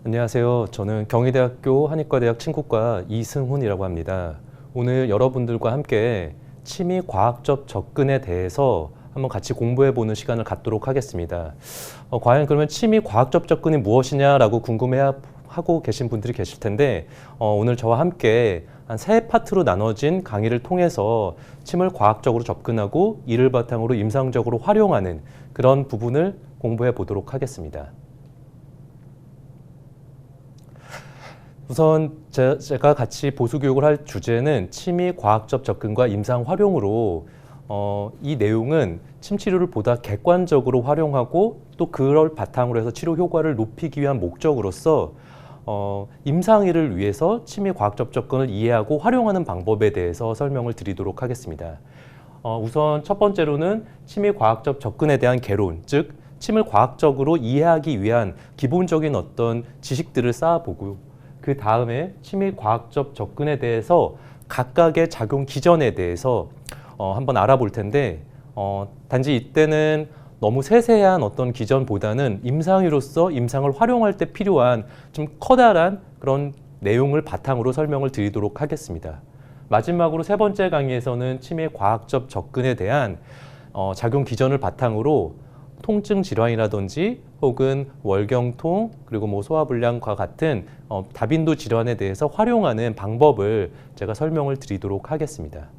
안녕하세요. 저는 경희대학교 한의과대학 친구과 이승훈이라고 합니다. 오늘 여러분들과 함께 침이 과학적 접근에 대해서 한번 같이 공부해보는 시간을 갖도록 하겠습니다. 과연 그러면 침이 과학적 접근이 무엇이냐라고 궁금해하고 계신 분들이 계실 텐데 오늘 저와 함께 한 세 파트로 나눠진 강의를 통해서 침을 과학적으로 접근하고 이를 바탕으로 임상적으로 활용하는 그런 부분을 공부해 보도록 하겠습니다. 우선 제가 같이 보수교육을 할 주제는 침이 과학적 접근과 임상 활용으로 이 내용은 침치료를 보다 객관적으로 활용하고 또 그걸 바탕으로 해서 치료 효과를 높이기 위한 목적으로서 임상의를 위해서 침이 과학적 접근을 이해하고 활용하는 방법에 대해서 설명을 드리도록 하겠습니다. 우선 첫 번째로는 침이 과학적 접근에 대한 개론, 즉 침을 과학적으로 이해하기 위한 기본적인 어떤 지식들을 쌓아보고 그 다음에 침이 과학적 접근에 대해서 각각의 작용 기전에 대해서 한번 알아볼 텐데 단지 이때는 너무 세세한 어떤 기전보다는 임상의로서 임상을 활용할 때 필요한 좀 커다란 그런 내용을 바탕으로 설명을 드리도록 하겠습니다. 마지막으로 세 번째 강의에서는 침의 과학적 접근에 대한 작용 기전을 바탕으로 통증 질환이라든지 혹은 월경통 그리고 뭐 소화불량과 같은 다빈도 질환에 대해서 활용하는 방법을 제가 설명을 드리도록 하겠습니다.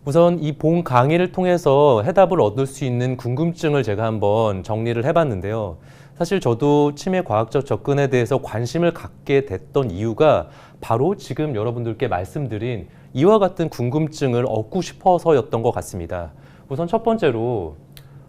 우선 이 본 강의를 통해서 해답을 얻을 수 있는 궁금증을 제가 한번 정리를 해봤는데요. 사실 저도 침의 과학적 접근에 대해서 관심을 갖게 됐던 이유가 바로 지금 여러분들께 말씀드린 이와 같은 궁금증을 얻고 싶어서였던 것 같습니다. 우선 첫 번째로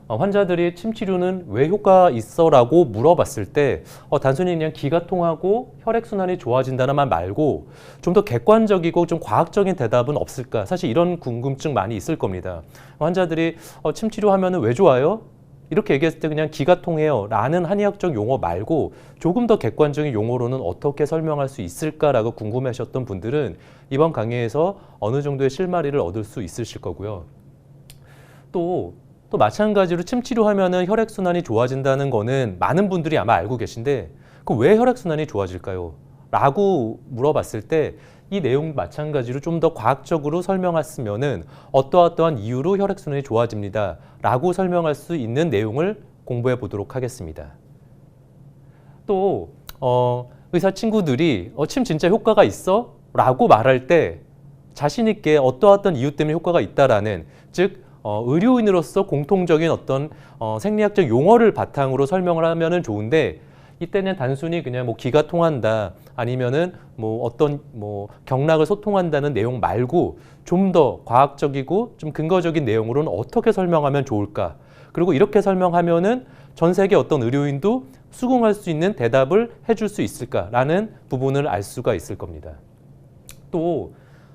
환자들이 침 치료는 왜 효과가 있어? 라고 물어봤을 때 단순히 그냥 기가 통하고 혈액순환이 좋아진다는 말 말고 좀 더 객관적이고 좀 과학적인 대답은 없을까? 사실 이런 궁금증 많이 있을 겁니다. 환자들이 침 치료하면 왜 좋아요? 이렇게 얘기했을 때 그냥 기가 통해요 라는 한의학적 용어 말고 조금 더 객관적인 용어로는 어떻게 설명할 수 있을까라고 궁금해하셨던 분들은 이번 강의에서 어느 정도의 실마리를 얻을 수 있으실 거고요. 또 마찬가지로 침 치료하면 혈액순환이 좋아진다는 거는 많은 분들이 아마 알고 계신데 그 왜 혈액순환이 좋아질까요? 라고 물어봤을 때 이 내용 마찬가지로 좀 더 과학적으로 설명했으면은 어떠어떠한 이유로 혈액순환이 좋아집니다. 라고 설명할 수 있는 내용을 공부해 보도록 하겠습니다. 또 의사 친구들이 침 진짜 효과가 있어? 라고 말할 때 자신 있게 어떠어떤 이유 때문에 효과가 있다라는 즉 의료인으로서 공통적인 어떤 생리학적 용어를 바탕으로 설명을 하면은 좋은데 이때는 단순히 그냥 뭐 기가 통한다 아니면은 뭐 어떤 뭐 경락을 소통한다는 내용 말고 좀 더 과학적이고 좀 근거적인 내용으로는 어떻게 설명하면 좋을까? 그리고 이렇게 설명하면은 전 세계 어떤 의료인도 수긍할 수 있는 대답을 해줄 수 있을까라는 부분을 알 수가 있을 겁니다. 또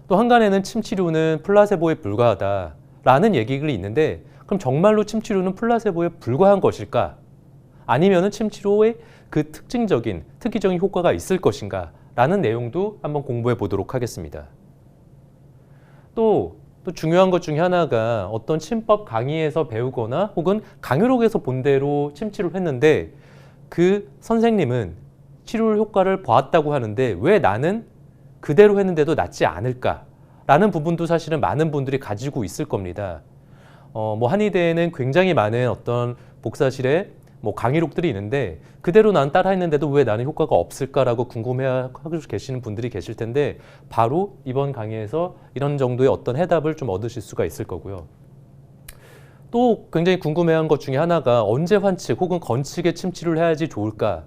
한간에는 침 치료는 플라세보에 불과하다. 라는 얘기가 있는데 그럼 정말로 침치료는 플라세보에 불과한 것일까? 아니면은 침치료의 그 특이적인 효과가 있을 것인가? 라는 내용도 한번 공부해 보도록 하겠습니다. 또 중요한 것 중에 하나가 어떤 침법 강의에서 배우거나 혹은 강의록에서 본 대로 침치료를 했는데 그 선생님은 치료 효과를 보았다고 하는데 왜 나는 그대로 했는데도 낫지 않을까? 라는 부분도 사실은 많은 분들이 가지고 있을 겁니다. 뭐 한의대에는 굉장히 많은 어떤 복사실에 뭐 강의록들이 있는데 그대로 난 따라 했는데도 왜 나는 효과가 없을까라고 궁금해하고 계시는 분들이 계실 텐데 바로 이번 강의에서 이런 정도의 어떤 해답을 좀 얻으실 수가 있을 거고요. 또 굉장히 궁금해한 것 중에 하나가 언제 환측 혹은 건측에 침치료를 해야지 좋을까?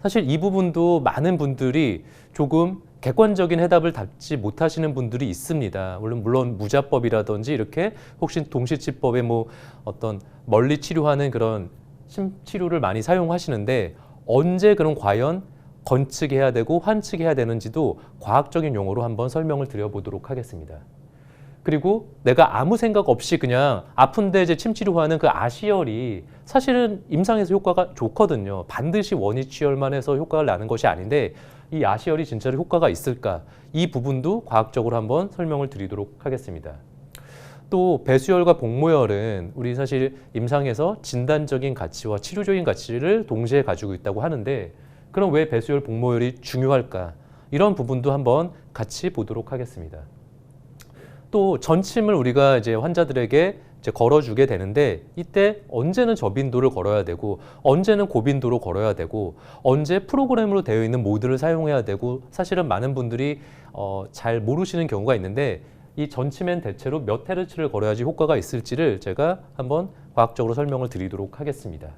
사실 이 부분도 많은 분들이 조금 객관적인 해답을 답지 못하시는 분들이 있습니다. 물론 무자법이라든지 이렇게 혹시 동시치법에 뭐 어떤 멀리 치료하는 그런 침치료를 많이 사용하시는데 언제 그럼 과연 건측해야 되고 환측해야 되는지도 과학적인 용어로 한번 설명을 드려보도록 하겠습니다. 그리고 내가 아무 생각 없이 그냥 아픈데 이제 침치료하는 그 아시열이 사실은 임상에서 효과가 좋거든요. 반드시 원위치열만 해서 효과를 나는 것이 아닌데 이 아시열이 진짜로 효과가 있을까? 이 부분도 과학적으로 한번 설명을 드리도록 하겠습니다. 또 배수혈과 복모혈은 우리 사실 임상에서 진단적인 가치와 치료적인 가치를 동시에 가지고 있다고 하는데 그럼 왜 배수혈, 복모혈이 중요할까? 이런 부분도 한번 같이 보도록 하겠습니다. 또 전침을 우리가 이제 환자들에게 이제 걸어주게 되는데 이때 언제는 저빈도를 걸어야 되고 언제는 고빈도로 걸어야 되고 언제 프로그램으로 되어 있는 모드를 사용해야 되고 사실은 많은 분들이 잘 모르시는 경우가 있는데 이 전침엔 대체로 몇 헤르츠를 걸어야지 효과가 있을지를 제가 한번 과학적으로 설명을 드리도록 하겠습니다.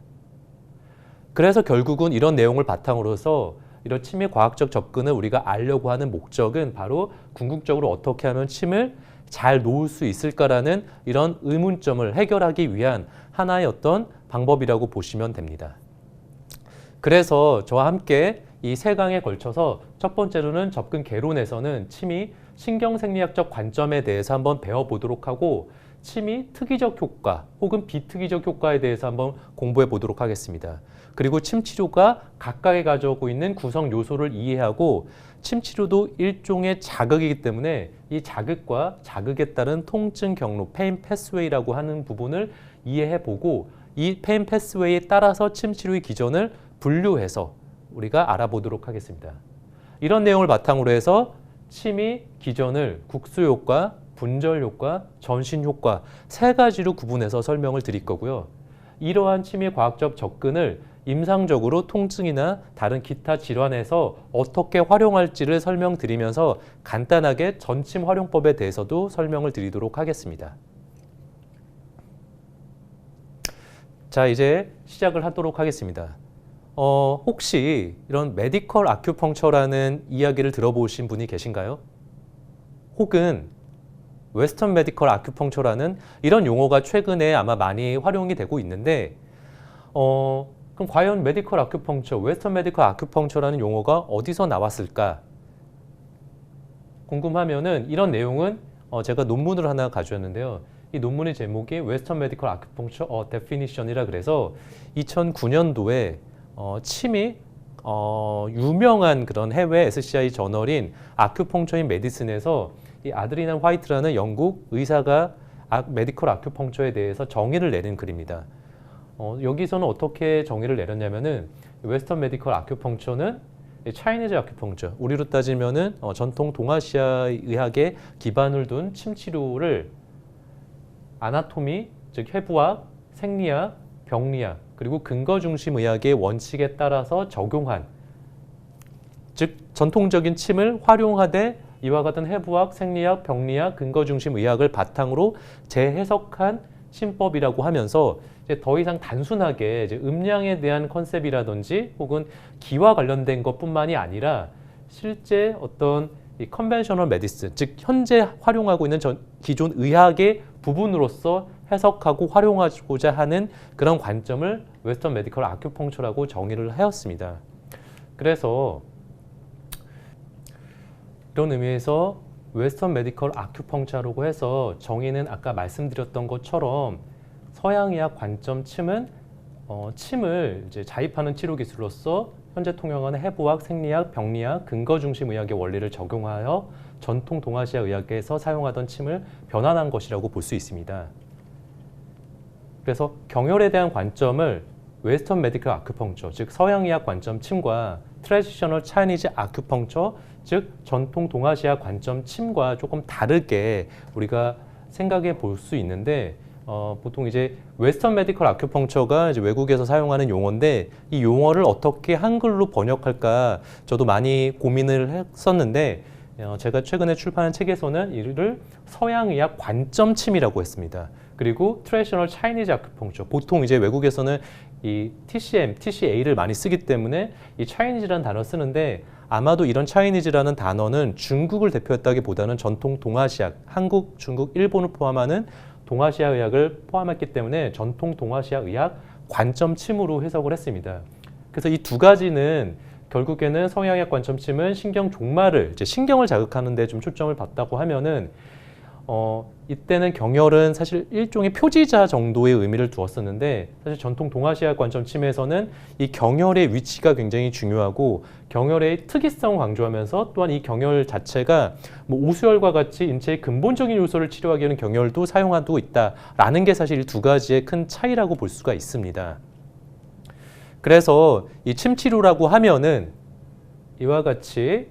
그래서 결국은 이런 내용을 바탕으로서 이런 침의 과학적 접근을 우리가 알려고 하는 목적은 바로 궁극적으로 어떻게 하면 침을 잘 놓을 수 있을까라는 이런 의문점을 해결하기 위한 하나의 어떤 방법이라고 보시면 됩니다. 그래서 저와 함께 이 세 강에 걸쳐서 첫 번째로는 접근 개론에서는 침이 신경생리학적 관점에 대해서 한번 배워보도록 하고 침이 특이적 효과 혹은 비특이적 효과에 대해서 한번 공부해 보도록 하겠습니다. 그리고 침 치료가 각각에 가지고 있는 구성 요소를 이해하고 침 치료도 일종의 자극이기 때문에 이 자극과 자극에 따른 통증 경로, 페인 패스웨이라고 하는 부분을 이해해 보고 이 페인 패스웨이에 따라서 침 치료의 기전을 분류해서 우리가 알아보도록 하겠습니다. 이런 내용을 바탕으로 해서 침이 기전을 국수 효과, 분절 효과, 전신 효과 세 가지로 구분해서 설명을 드릴 거고요. 이러한 침의 과학적 접근을 임상적으로 통증이나 다른 기타 질환에서 어떻게 활용할지를 설명드리면서 간단하게 전침 활용법에 대해서도 설명을 드리도록 하겠습니다. 자, 이제 시작을 하도록 하겠습니다. 혹시 이런 메디컬 아큐펑처라는 이야기를 들어보신 분이 계신가요? 혹은 웨스턴 메디컬 아큐펑처라는 이런 용어가 최근에 아마 많이 활용이 되고 있는데 그럼 과연 메디컬 아큐펑처, 웨스턴 메디컬 아큐펑처라는 용어가 어디서 나왔을까? 궁금하면은 이런 내용은 제가 논문을 하나 가져왔는데요. 이 논문의 제목이 웨스턴 메디컬 아큐펑처 데피니션이라 그래서 2009년도에 침이 유명한 그런 해외 SCI 저널인 아큐펑처 인 메디슨에서 이 아드리안 화이트라는 영국 의사가 메디컬 아큐펑처에 대해서 정의를 내린 글입니다. 여기서는 어떻게 정의를 내렸냐면은 웨스턴 메디컬 아큐펑처는 차이니즈 아큐펑처, 우리로 따지면은 전통 동아시아 의학에 기반을 둔 침 치료를 아나토미, 즉 해부학, 생리학, 병리학, 그리고 근거 중심 의학의 원칙에 따라서 적용한, 즉 전통적인 침을 활용하되 이와 같은 해부학, 생리학, 병리학, 근거 중심 의학을 바탕으로 재해석한 침법이라고 하면서 이제 더 이상 단순하게 이제 음량에 대한 컨셉이라든지 혹은 기와 관련된 것뿐만이 아니라 실제 어떤 이 컨벤셔널 메디슨, 즉 현재 활용하고 있는 기존 의학의 부분으로서 해석하고 활용하고자 하는 그런 관점을 웨스턴 메디컬 아큐펑처라고 정의를 하였습니다. 그래서 이런 의미에서 웨스턴 메디컬 아큐펑처라고 해서 정의는 아까 말씀드렸던 것처럼 서양의학 관점 침은 침을 이제 자입하는 치료 기술로서 현재 통용하는 해부학, 생리학, 병리학, 근거 중심 의학의 원리를 적용하여 전통 동아시아 의학에서 사용하던 침을 변환한 것이라고 볼 수 있습니다. 그래서 경혈에 대한 관점을 웨스턴 메디컬 아큐펑처, 즉 서양의학 관점 침과 트래디셔널 차이니즈 아큐펑처, 즉 전통 동아시아 관점 침과 조금 다르게 우리가 생각해 볼 수 있는데 보통 이제 웨스턴 메디컬 아큐펑처가 이제 외국에서 사용하는 용어인데 이 용어를 어떻게 한글로 번역할까 저도 많이 고민을 했었는데 제가 최근에 출판한 책에서는 이를 서양의학 관점 침이라고 했습니다. 그리고 트래디셔널 차이니즈 아큐펑처, 보통 이제 외국에서는 이 TCM, TCA를 많이 쓰기 때문에 이 차이니즈라는 단어를 쓰는데 아마도 이런 차이니즈라는 단어는 중국을 대표했다기보다는 전통 동아시아, 한국, 중국, 일본을 포함하는 동아시아 의학을 포함했기 때문에 전통 동아시아 의학 관점 침으로 해석을 했습니다. 그래서 이 두 가지는 결국에는 서양의학 관점 침은 신경 종말을, 이제 신경을 자극하는 데 좀 초점을 봤다고 하면은 이때는 경혈은 사실 일종의 표지자 정도의 의미를 두었었는데 사실 전통 동아시아 관점 침에서는 이 경혈의 위치가 굉장히 중요하고 경혈의 특이성을 강조하면서 또한 이 경혈 자체가 뭐 우수혈과 같이 인체의 근본적인 요소를 치료하기 위한 경혈도 사용하고 있다라는 게 사실 두 가지의 큰 차이라고 볼 수가 있습니다. 그래서 이 침치료라고 하면은 이와 같이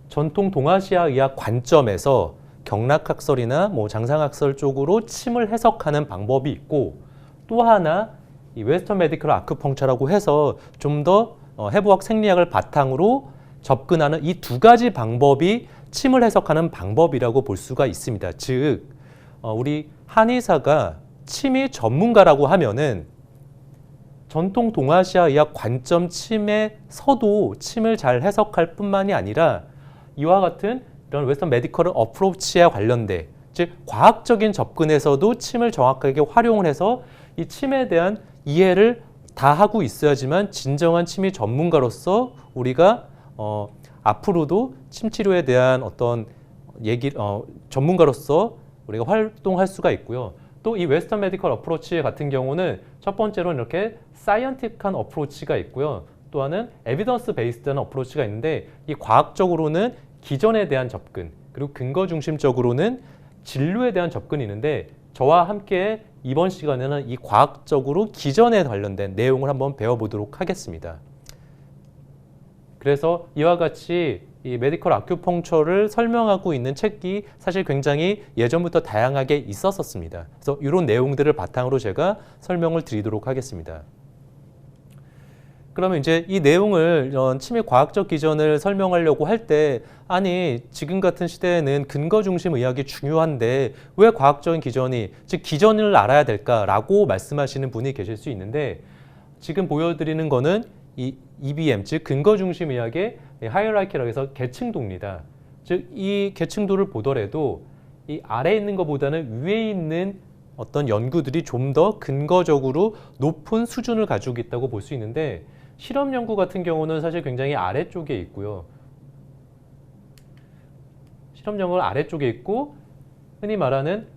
전통 동아시아 의학 관점에서 경락학설이나 뭐 장상학설 쪽으로 침을 해석하는 방법이 있고 또 하나 이 웨스턴 메디컬 아큐펑처라고 해서 좀 더 해부학 생리학을 바탕으로 접근하는 이 두 가지 방법이 침을 해석하는 방법이라고 볼 수가 있습니다. 즉 우리 한의사가 침이 전문가라고 하면은 전통 동아시아 의학 관점 침에서도 침을 잘 해석할 뿐만이 아니라 이와 같은 이런 웨스턴 메디컬 어프로치와 관련돼 즉 과학적인 접근에서도 침을 정확하게 활용을 해서 이 침에 대한 이해를 다 하고 있어야지만 진정한 침이 전문가로서 우리가 앞으로도 침 치료에 대한 어떤 전문가로서 우리가 활동할 수가 있고요. 또 이 웨스턴 메디컬 어프로치 같은 경우는 첫 번째로는 이렇게 사이언티픽한 어프로치가 있고요. 또 하나는 에비던스 베이스드한 어프로치가 있는데 이 과학적으로는 기전에 대한 접근 그리고 근거 중심적으로는 진료에 대한 접근이 있는데 저와 함께 이번 시간에는 이 과학적으로 기전에 관련된 내용을 한번 배워보도록 하겠습니다. 그래서 이와 같이 이 메디컬 아큐펑처를 설명하고 있는 책이 사실 굉장히 예전부터 다양하게 있었습니다. 그래서 이런 내용들을 바탕으로 제가 설명을 드리도록 하겠습니다. 그러면 이제 이 내용을 이런 치매 과학적 기전을 설명하려고 할 때 아니 지금 같은 시대에는 근거 중심 의학이 중요한데 왜 과학적인 기전이 즉 기전을 알아야 될까라고 말씀하시는 분이 계실 수 있는데 지금 보여드리는 거는 이 EBM 즉 근거 중심 의학의 하이어라키라고 해서 계층도입니다. 즉 이 계층도를 보더라도 이 아래에 있는 것보다는 위에 있는 어떤 연구들이 좀 더 근거적으로 높은 수준을 가지고 있다고 볼 수 있는데 실험 연구 같은 경우는 사실 굉장히 아래쪽에 있고요. 실험 연구는 아래쪽에 있고 흔히 말하는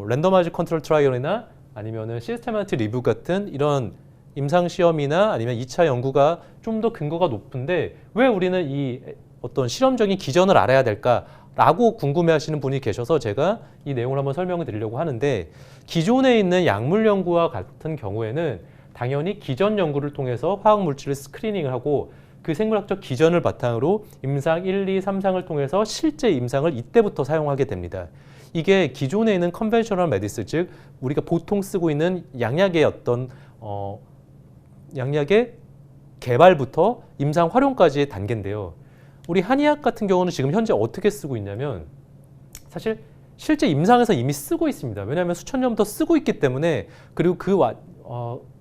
랜더마이즈 컨트롤 트라이얼이나 아니면은 시스테마틱 리뷰 같은 이런 임상 시험이나 아니면 2차 연구가 좀 더 근거가 높은데 왜 우리는 이 어떤 실험적인 기전을 알아야 될까라고 궁금해하시는 분이 계셔서 제가 이 내용을 한번 설명을 드리려고 하는데 기존에 있는 약물 연구와 같은 경우에는 당연히 기전 연구를 통해서 화학 물질을 스크리닝을 하고 그 생물학적 기전을 바탕으로 임상 1, 2, 3상을 통해서 실제 임상을 이때부터 사용하게 됩니다. 이게 기존에 있는 컨벤셔널 메디스 즉 우리가 보통 쓰고 있는 양약의 어떤 양약의 개발부터 임상 활용까지의 단계인데요. 우리 한의학 같은 경우는 지금 현재 어떻게 쓰고 있냐면 사실 실제 임상에서 이미 쓰고 있습니다. 왜냐하면 수천 년부터 쓰고 있기 때문에 그리고 그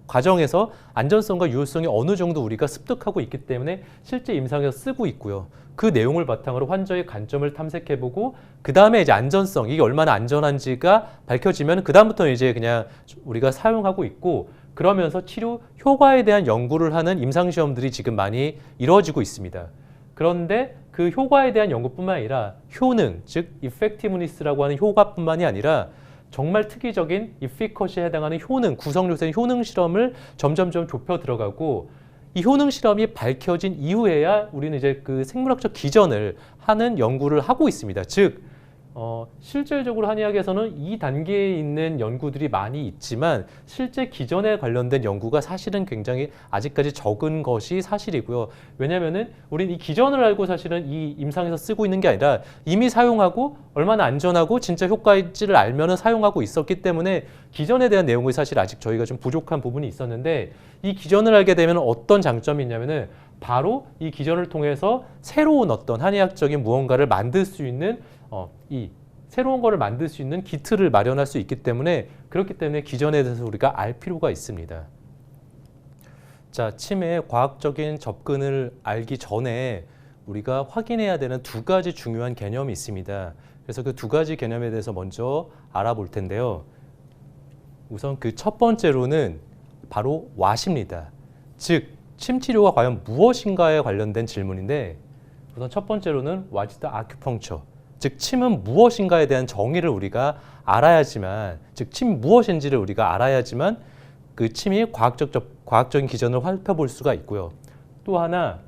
과정에서 안전성과 유효성이 어느 정도 우리가 습득하고 있기 때문에 실제 임상에서 쓰고 있고요. 그 내용을 바탕으로 환자의 관점을 탐색해보고 그 다음에 이제 안전성, 이게 얼마나 안전한지가 밝혀지면 그 다음부터 이제 그냥 우리가 사용하고 있고 그러면서 치료 효과에 대한 연구를 하는 임상시험들이 지금 많이 이루어지고 있습니다. 그런데 그 효과에 대한 연구뿐만 아니라 효능, 즉 effectiveness라고 하는 효과뿐만이 아니라 정말 특이적인 efficacy에 해당하는 효능, 구성요소의 효능 실험을 점점점 좁혀 들어가고 이 효능 실험이 밝혀진 이후에야 우리는 이제 그 생물학적 기전을 하는 연구를 하고 있습니다. 즉 실질적으로 한의학에서는 이 단계에 있는 연구들이 많이 있지만 실제 기전에 관련된 연구가 사실은 굉장히 아직까지 적은 것이 사실이고요. 왜냐하면은 우리는 이 기전을 알고 사실은 이 임상에서 쓰고 있는 게 아니라 이미 사용하고 얼마나 안전하고 진짜 효과일지를 알면은 사용하고 있었기 때문에 기전에 대한 내용이 사실 아직 저희가 좀 부족한 부분이 있었는데 이 기전을 알게 되면 어떤 장점이 있냐면은 바로 이 기전을 통해서 새로운 어떤 한의학적인 무언가를 만들 수 있는 이 새로운 거를 만들 수 있는 기틀을 마련할 수 있기 때문에 그렇기 때문에 기전에 대해서 우리가 알 필요가 있습니다. 자, 침의 과학적인 접근을 알기 전에 우리가 확인해야 되는 두 가지 중요한 개념이 있습니다. 그래서 그 두 가지 개념에 대해서 먼저 알아볼 텐데요. 우선 그 첫 번째로는 바로 what입니다. 즉, 침 치료가 과연 무엇인가에 관련된 질문인데 우선 첫 번째로는 what is the acupuncture? 즉 침은 무엇인가에 대한 정의를 우리가 알아야지만, 즉 침 무엇인지를 우리가 알아야지만 그 침이 과학적인 기전을 살펴볼 수가 있고요. 또 하나,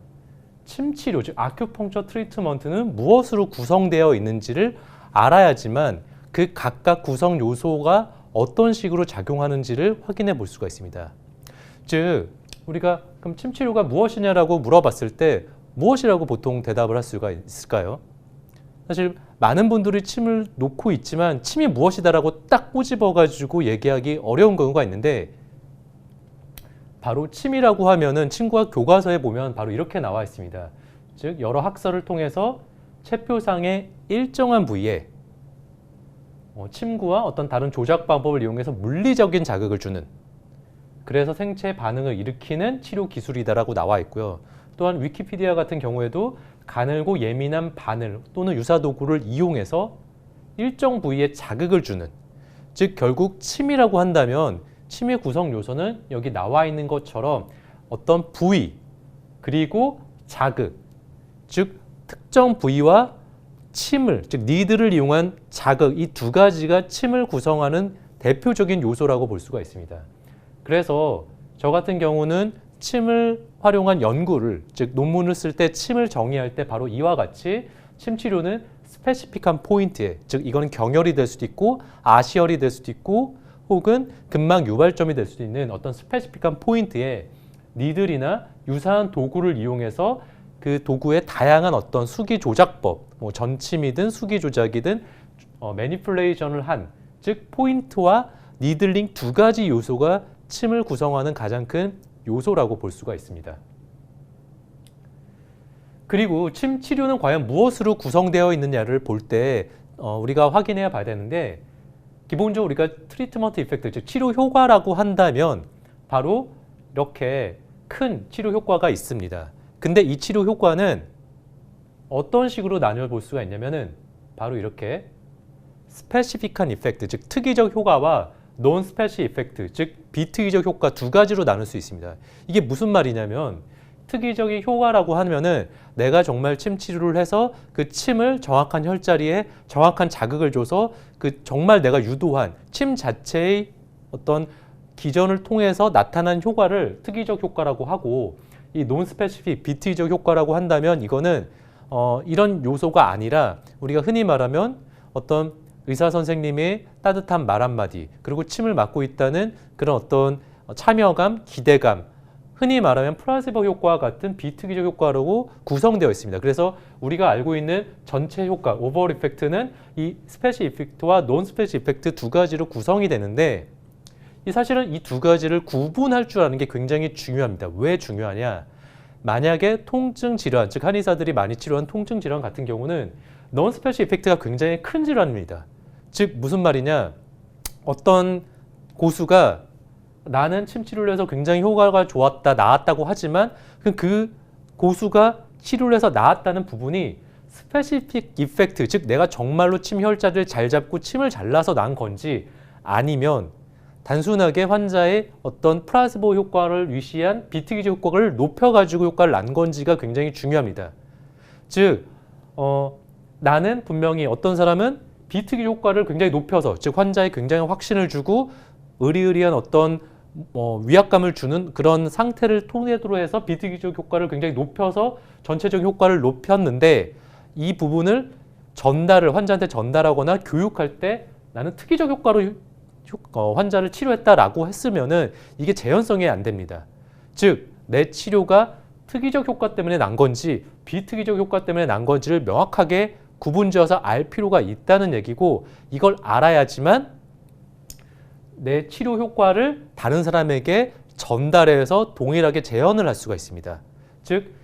침 치료, 즉 아큐펑처 트리트먼트는 무엇으로 구성되어 있는지를 알아야지만 그 각각 구성 요소가 어떤 식으로 작용하는지를 확인해 볼 수가 있습니다. 즉 우리가 그럼 침 치료가 무엇이냐라고 물어봤을 때 무엇이라고 보통 대답을 할 수가 있을까요? 사실 많은 분들이 침을 놓고 있지만 침이 무엇이다라고 딱 꼬집어가지고 얘기하기 어려운 경우가 있는데, 바로 침이라고 하면은 침과 교과서에 보면 바로 이렇게 나와 있습니다. 즉 여러 학설을 통해서 체표상의 일정한 부위에 침구와 어떤 다른 조작 방법을 이용해서 물리적인 자극을 주는, 그래서 생체 반응을 일으키는 치료 기술이다라고 나와 있고요. 또한 위키피디아 같은 경우에도 가늘고 예민한 바늘 또는 유사 도구를 이용해서 일정 부위에 자극을 주는, 즉 결국 침이라고 한다면 침의 구성 요소는 여기 나와 있는 것처럼 어떤 부위 그리고 자극, 즉 특정 부위와 침을, 즉 니드를 이용한 자극, 이 두 가지가 침을 구성하는 대표적인 요소라고 볼 수가 있습니다. 그래서 저 같은 경우는 침을 활용한 연구를, 즉 논문을 쓸 때 침을 정의할 때 바로 이와 같이 침 치료는 스페시픽한 포인트에, 즉 이거는 경혈이 될 수도 있고 아시혈이 될 수도 있고 혹은 근막 유발점이 될 수도 있는 어떤 스페시픽한 포인트에 니들이나 유사한 도구를 이용해서 그 도구의 다양한 어떤 수기 조작법, 뭐 전침이든 수기 조작이든 매니플레이션을 한, 즉 포인트와 니들링 두 가지 요소가 침을 구성하는 가장 큰 요소라고 볼 수가 있습니다. 그리고 침 치료는 과연 무엇으로 구성되어 있느냐를 볼 때 우리가 확인해야 봐야 되는데, 기본적으로 우리가 트리트먼트 이펙트, 즉 치료 효과라고 한다면 바로 이렇게 큰 치료 효과가 있습니다. 근데 이 치료 효과는 어떤 식으로 나뉘어 볼 수가 있냐면은 바로 이렇게 스페시픽한 이펙트, 즉 특이적 효과와 논 스페시 이펙트, 즉 비특이적 효과 두 가지로 나눌 수 있습니다. 이게 무슨 말이냐면, 특이적인 효과라고 하면은 내가 정말 침 치료를 해서 그 침을 정확한 혈자리에 정확한 자극을 줘서 그 정말 내가 유도한 침 자체의 어떤 기전을 통해서 나타난 효과를 특이적 효과라고 하고, 이 논 스페시픽 비특이적 효과라고 한다면 이거는 이런 요소가 아니라 우리가 흔히 말하면 어떤 의사 선생님의 따뜻한 말 한마디, 그리고 침을 맞고 있다는 그런 어떤 참여감, 기대감, 흔히 말하면 플라시보 효과와 같은 비특이적 효과로 구성되어 있습니다. 그래서 우리가 알고 있는 전체 효과, 오버올 이펙트는 이 스페시 이펙트와 논 스페시 이펙트 두 가지로 구성이 되는데, 사실은 이 두 가지를 구분할 줄 아는 게 굉장히 중요합니다. 왜 중요하냐? 만약에 통증 질환, 즉 한의사들이 많이 치료한 통증 질환 같은 경우는 논 스페시 이펙트가 굉장히 큰 질환입니다. 즉 무슨 말이냐? 어떤 고수가 나는 침 치료를 해서 굉장히 효과가 좋았다, 나았다고 하지만 그 고수가 치료를 해서 나았다는 부분이 스페시픽 이펙트, 즉 내가 정말로 침 혈자리를 잘 잡고 침을 잘라서 난 건지, 아니면 단순하게 환자의 어떤 플라시보 효과를 위시한 비특이적 효과를 높여가지고 효과를 난 건지가 굉장히 중요합니다. 즉 나는 분명히 어떤 사람은 비특이적 효과를 굉장히 높여서, 즉 환자에 굉장히 확신을 주고 의리의리한 어떤 위압감을 주는 그런 상태를 통해서 해서 비특이적 효과를 굉장히 높여서 전체적 효과를 높였는데, 이 부분을 환자한테 전달하거나 교육할 때 나는 특이적 효과로 환자를 치료했다라고 했으면은 이게 재현성이 안 됩니다. 즉 내 치료가 특이적 효과 때문에 난 건지 비특이적 효과 때문에 난 건지를 명확하게 구분지어서 알 필요가 있다는 얘기고, 이걸 알아야지만 내 치료 효과를 다른 사람에게 전달해서 동일하게 재현을 할 수가 있습니다. 즉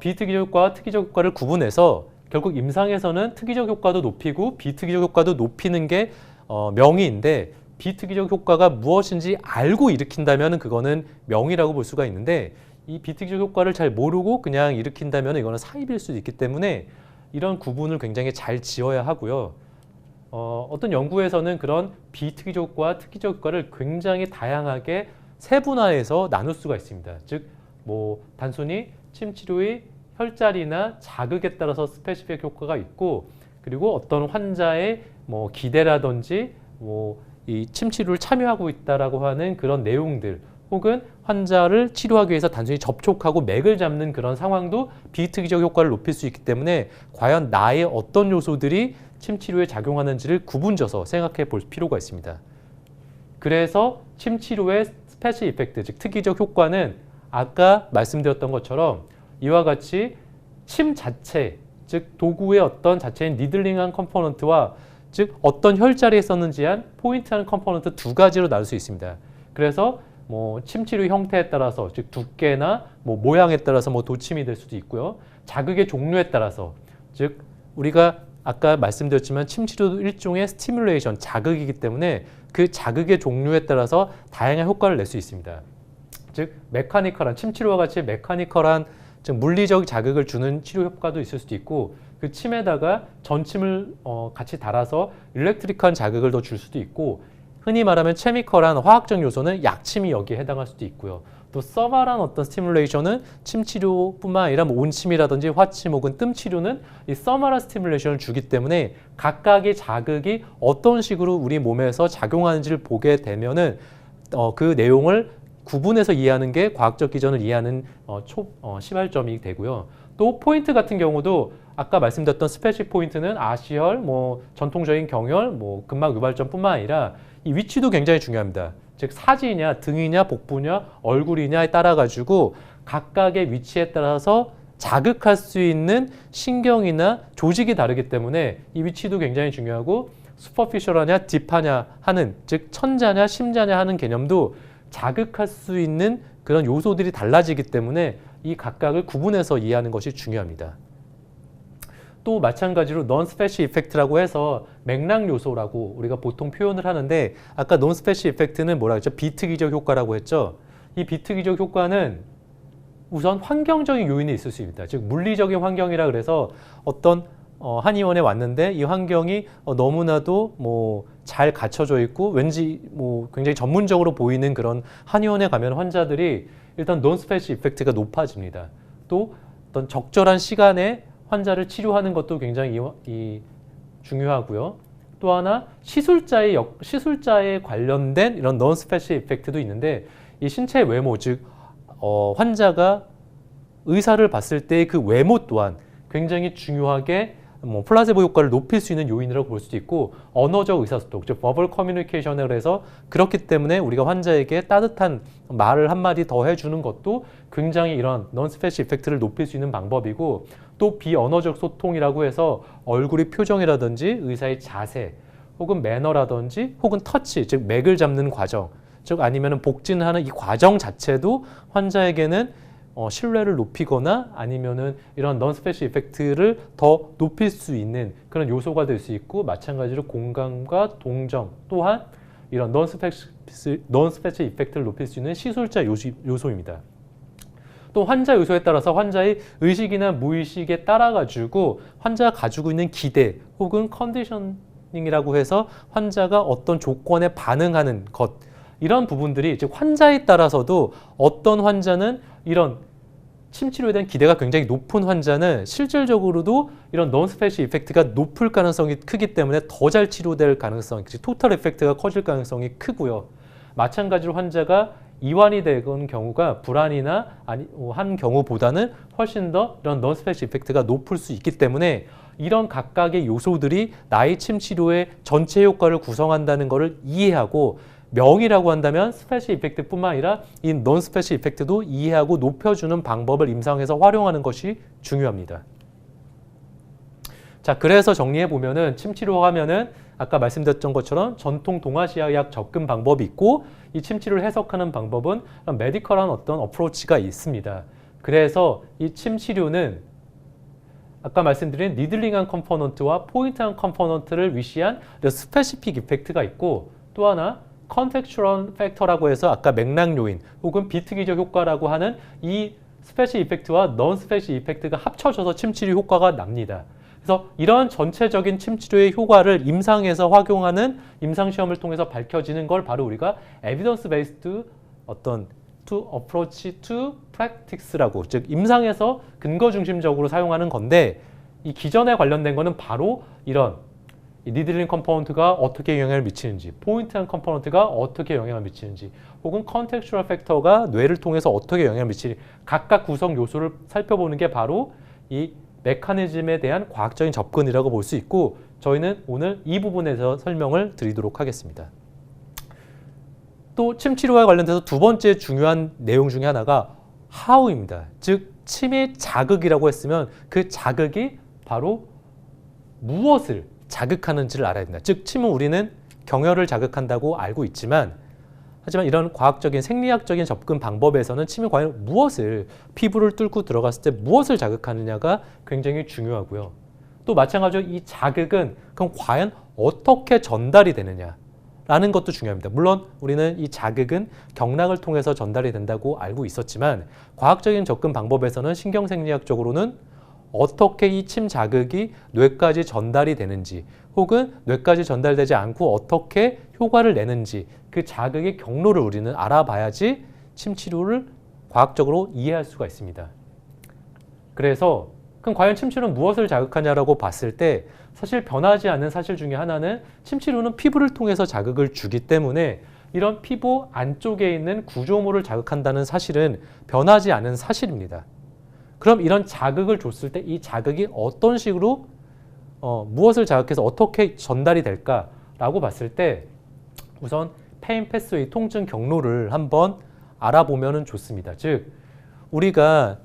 비특이적 효과와 특이적 효과를 구분해서 결국 임상에서는 특이적 효과도 높이고 비특이적 효과도 높이는 게 명의인데, 비특이적 효과가 무엇인지 알고 일으킨다면 그거는 명의라고 볼 수가 있는데, 이 비특이적 효과를 잘 모르고 그냥 일으킨다면 이거는 사입일 수도 있기 때문에 이런 구분을 굉장히 잘 지어야 하고요. 어떤 연구에서는 그런 비특이적 효과와 특이적 효과를 굉장히 다양하게 세분화해서 나눌 수가 있습니다. 즉 단순히 침 치료의 혈자리나 자극에 따라서 스페시픽 효과가 있고, 그리고 어떤 환자의 뭐 기대라든지 뭐 이 침 치료를 참여하고 있다라고 하는 그런 내용들, 혹은 환자를 치료하기 위해서 단순히 접촉하고 맥을 잡는 그런 상황도 비특이적 효과를 높일 수 있기 때문에 과연 나의 어떤 요소들이 침 치료에 작용하는지를 구분져서 생각해 볼 필요가 있습니다. 그래서 침 치료의 스페셜 이펙트, 즉 특이적 효과는 아까 말씀드렸던 것처럼 이와 같이 침 자체, 즉 도구의 어떤 자체인 니들링한 컴포넌트와 즉 어떤 혈자리에 썼는지 한 포인트한 컴포넌트 두 가지로 나눌 수 있습니다. 그래서 뭐 침치료 형태에 따라서, 즉 두께나 뭐 모양에 따라서 뭐 도침이 될 수도 있고요. 자극의 종류에 따라서, 즉 우리가 아까 말씀드렸지만 침치료도 일종의 스티뮬레이션, 자극이기 때문에 그 자극의 종류에 따라서 다양한 효과를 낼 수 있습니다. 즉 메카니컬한, 침치료와 같이 메카니컬한, 즉 물리적 자극을 주는 치료 효과도 있을 수도 있고, 그 침에다가 전침을 같이 달아서 일렉트릭한 자극을 더 줄 수도 있고, 흔히 말하면 케미컬한 화학적 요소는 약침이 여기에 해당할 수도 있고요. 또 서멀한 어떤 스티뮬레이션은 침치료뿐만 아니라 뭐 온침이라든지 화침 혹은 뜸치료는 이 서멀한 스티뮬레이션을 주기 때문에 각각의 자극이 어떤 식으로 우리 몸에서 작용하는지를 보게 되면은 그 내용을 구분해서 이해하는 게 과학적 기전을 이해하는 시발점이 되고요. 또 포인트 같은 경우도 아까 말씀드렸던 스페셜 포인트는 아시혈, 뭐 전통적인 경혈, 뭐 근막 유발점뿐만 아니라 이 위치도 굉장히 중요합니다. 즉 사지냐, 등이냐, 복부냐, 얼굴이냐에 따라 가지고 각각의 위치에 따라서 자극할 수 있는 신경이나 조직이 다르기 때문에 이 위치도 굉장히 중요하고, 슈퍼피셜하냐, 딥하냐 하는, 즉 천자냐, 심자냐 하는 개념도 자극할 수 있는 그런 요소들이 달라지기 때문에 이 각각을 구분해서 이해하는 것이 중요합니다. 또 마찬가지로 non-special effect라고 해서 맥락 요소라고 우리가 보통 표현을 하는데, 아까 non-special effect는 뭐라고 했죠? 비특이적 효과라고 했죠. 이 비특이적 효과는 우선 환경적인 요인이 있을 수 있습니다. 즉 물리적인 환경이라 그래서 어떤 한의원에 왔는데 이 환경이 너무나도 뭐 잘 갖춰져 있고 왠지 뭐 굉장히 전문적으로 보이는 그런 한의원에 가면 환자들이 일단 non-special effect가 높아집니다. 또 어떤 적절한 시간에 환자를 치료하는 것도 굉장히 중요하고요. 또 하나 시술자에 관련된 이런 non-special effect도 있는데, 이 신체 외모, 즉 환자가 의사를 봤을 때의 그 외모 또한 굉장히 중요하게 플라세보 효과를 높일 수 있는 요인이라고 볼 수도 있고, 언어적 의사소통, 즉 버벌 커뮤니케이션을 해서 그렇기 때문에 우리가 환자에게 따뜻한 말을 한마디 더 해주는 것도 굉장히 이런 non-special effect를 높일 수 있는 방법이고, 또 비언어적 소통이라고 해서 얼굴의 표정이라든지 의사의 자세 혹은 매너라든지 혹은 터치, 즉 맥을 잡는 과정, 즉 아니면 복진하는 이 과정 자체도 환자에게는 신뢰를 높이거나 아니면은 이런 non-special effect를 더 높일 수 있는 그런 요소가 될 수 있고, 마찬가지로 공감과 동정 또한 이런 non-special effect를 높일 수 있는 시술자 요소입니다. 또 환자 요소에 따라서 환자의 의식이나 무의식에 따라 가지고 환자가 가지고 있는 기대 혹은 컨디셔닝이라고 해서 환자가 어떤 조건에 반응하는 것, 이런 부분들이, 즉 환자에 따라서도 어떤 환자는 이런 침치료에 대한 기대가 굉장히 높은 환자는 실질적으로도 이런 non-special effect가 높을 가능성이 크기 때문에 더 잘 치료될 가능성, 즉 토탈 에펙트가 커질 가능성이 크고요. 마찬가지로 환자가 이완이 되는 경우가 불안이나 한 경우보다는 훨씬 더 이런 non-special effect가 높을 수 있기 때문에 이런 각각의 요소들이 나의 침치료의 전체 효과를 구성한다는 것을 이해하고, 명이라고 한다면 스페셜 이펙트뿐만 아니라 이 non 스페셜 이펙트도 이해하고 높여주는 방법을 임상에서 활용하는 것이 중요합니다. 자, 그래서 정리해 보면은 침치료 하면은 아까 말씀드렸던 것처럼 전통 동아시아약 접근 방법이 있고, 이 침치료를 해석하는 방법은 메디컬한 어떤 어프로치가 있습니다. 그래서 이 침치료는 아까 말씀드린 니들링한 컴포넌트와 포인트한 컴포넌트를 위시한 스페시픽 이펙트가 있고, 또 하나 컨텍츄럴 팩터라고 해서 아까 맥락 요인 혹은 비특이적 효과라고 하는 이 스페셜 이펙트와 non 스페셜 이펙트가 합쳐져서 침치료 효과가 납니다. 그래서 이런 전체적인 침치료의 효과를 임상에서 활용하는 임상시험을 통해서 밝혀지는 걸 바로 우리가 evidence based 어떤 to approach to practice라고, 즉 임상에서 근거 중심적으로 사용하는 건데, 이 기전에 관련된 거는 바로 이런 이 니들링 컴포넌트가 어떻게 영향을 미치는지, 포인트한 컴포넌트가 어떻게 영향을 미치는지, 혹은 컨텍스추얼 팩터가 뇌를 통해서 어떻게 영향을 미치는지 각각 구성 요소를 살펴보는 게 바로 이 메커니즘에 대한 과학적인 접근이라고 볼 수 있고, 저희는 오늘 이 부분에서 설명을 드리도록 하겠습니다. 또 침 치료와 관련돼서 두 번째 중요한 내용 중에 하나가 how입니다. 즉 침의 자극이라고 했으면 그 자극이 바로 무엇을 자극하는지를 알아야 된다. 즉 침은 우리는 경혈을 자극한다고 알고 있지만, 하지만 이런 과학적인 생리학적인 접근 방법에서는 침이 과연 무엇을, 피부를 뚫고 들어갔을 때 무엇을 자극하느냐가 굉장히 중요하고요. 또 마찬가지로 이 자극은 그럼 과연 어떻게 전달이 되느냐 라는 것도 중요합니다. 물론 우리는 이 자극은 경락을 통해서 전달이 된다고 알고 있었지만, 과학적인 접근 방법에서는 신경생리학적으로는 어떻게 이 침 자극이 뇌까지 전달이 되는지, 혹은 뇌까지 전달되지 않고 어떻게 효과를 내는지 그 자극의 경로를 우리는 알아봐야지 침 치료를 과학적으로 이해할 수가 있습니다. 그래서 그럼 과연 침 치료는 무엇을 자극하냐라고 봤을 때, 사실 변하지 않는 사실 중에 하나는 침 치료는 피부를 통해서 자극을 주기 때문에 이런 피부 안쪽에 있는 구조물을 자극한다는 사실은 변하지 않은 사실입니다. 그럼 이런 자극을 줬을 때 이 자극이 어떤 식으로 무엇을 자극해서 어떻게 전달이 될까라고 봤을 때, 우선 페인 패스웨이, 통증 경로를 한번 알아보면 좋습니다. 즉 우리가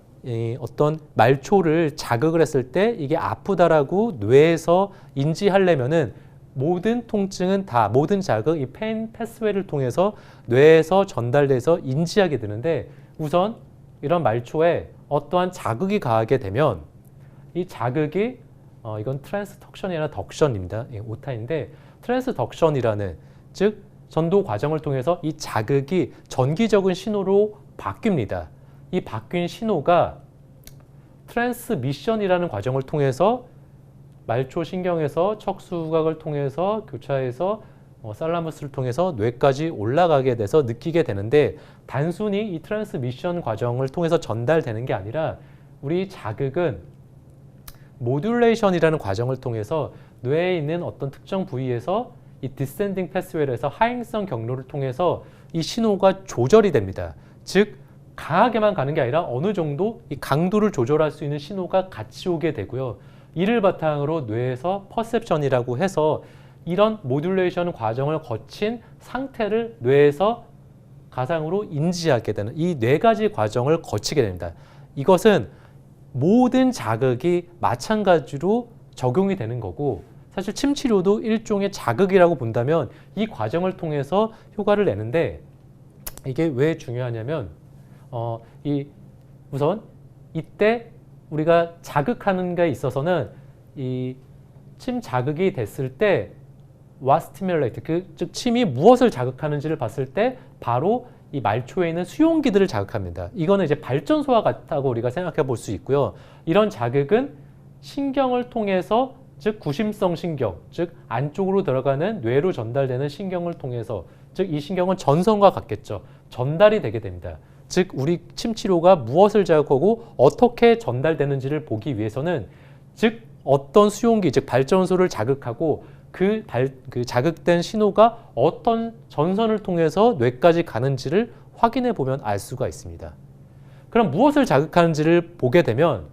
어떤 말초를 자극을 했을 때 이게 아프다라고 뇌에서 인지하려면은 모든 통증은 다, 모든 자극, 이 페인 패스웨이를 통해서 뇌에서 전달돼서 인지하게 되는데, 우선 이런 말초에 어떠한 자극이 가하게 되면 이 자극이 이건 트랜스덕션이나 덕션입니다. 오타인데, 트랜스덕션이라는, 즉 전도 과정을 통해서 이 자극이 전기적인 신호로 바뀝니다. 이 바뀐 신호가 트랜스미션이라는 과정을 통해서 말초 신경에서 척수각을 통해서 교차해서 살라무스를 통해서 뇌까지 올라가게 돼서 느끼게 되는데, 단순히 이 트랜스미션 과정을 통해서 전달되는 게 아니라 우리 자극은 모듈레이션이라는 과정을 통해서 뇌에 있는 어떤 특정 부위에서 이 디센딩 패스웨이에서 하행성 경로를 통해서 이 신호가 조절이 됩니다. 즉 강하게만 가는 게 아니라 어느 정도 이 강도를 조절할 수 있는 신호가 같이 오게 되고요. 이를 바탕으로 뇌에서 퍼셉션이라고 해서 이런 모듈레이션 과정을 거친 상태를 뇌에서 가상으로 인지하게 되는 이 네 가지 과정을 거치게 됩니다. 이것은 모든 자극이 마찬가지로 적용이 되는 거고, 사실 침 치료도 일종의 자극이라고 본다면 이 과정을 통해서 효과를 내는데, 이게 왜 중요하냐면 우선 이때 우리가 자극하는 데 있어서는 이 침 자극이 됐을 때 what stimulate, 즉 침이 무엇을 자극하는지를 봤을 때 바로 이 말초에 있는 수용기들을 자극합니다. 이거는 이제 발전소와 같다고 우리가 생각해 볼 수 있고요. 이런 자극은 신경을 통해서, 즉 구심성 신경, 즉 안쪽으로 들어가는 뇌로 전달되는 신경을 통해서, 즉 이 신경은 전선과 같겠죠. 전달이 되게 됩니다. 즉 우리 침 치료가 무엇을 자극하고 어떻게 전달되는지를 보기 위해서는, 즉 어떤 수용기, 즉 발전소를 자극하고 그 자극된 신호가 어떤 전선을 통해서 뇌까지 가는지를 확인해 보면 알 수가 있습니다. 그럼 무엇을 자극하는지를 보게 되면,